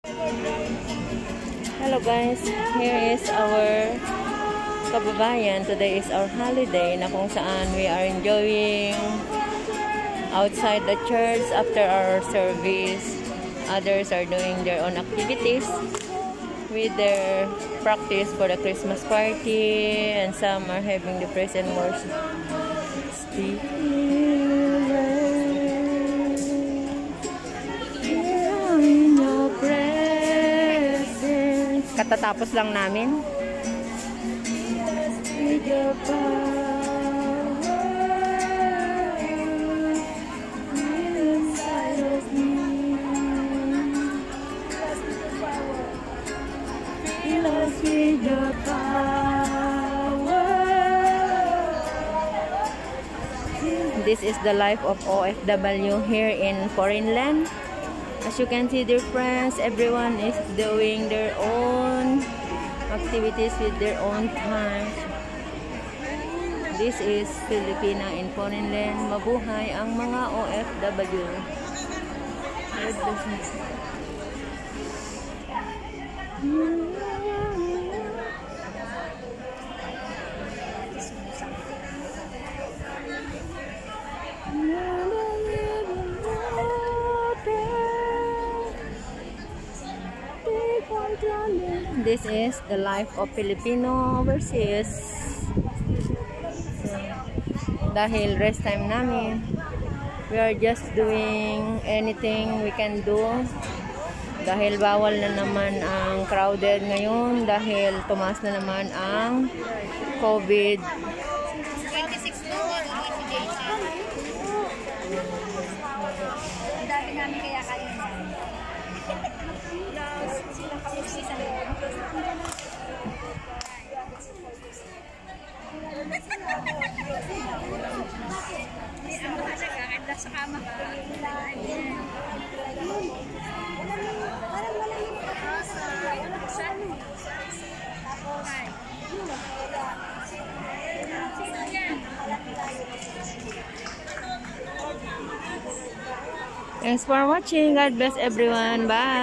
Hello guys, here is our kababayan. Today is our holiday na kung saan we are enjoying outside the church after our service. Others are doing their own activities with their practice for the Christmas party, and some are having the praise and worship. Katatapos lang namin. This is the life of OFW here in foreign land. As you can see, dear friends, everyone is doing their own activities with their own time. This is Filipina in foreign land. Mabuhay ang mga OFW. This is the life of Filipino overseas. Dahil rest time namin, we are just doing anything we can do. Dahil bawal na naman ang crowded ngayon, dahil tumaas na naman ang COVID. 26 na notification. Ang dami namin kaya kayo. Silang kamusi sa loob. Ang mahalaga, ganda sa kama ka. Parang wala yung makakasa. Saan? Sino yan? Thanks for watching. God bless everyone. Bye.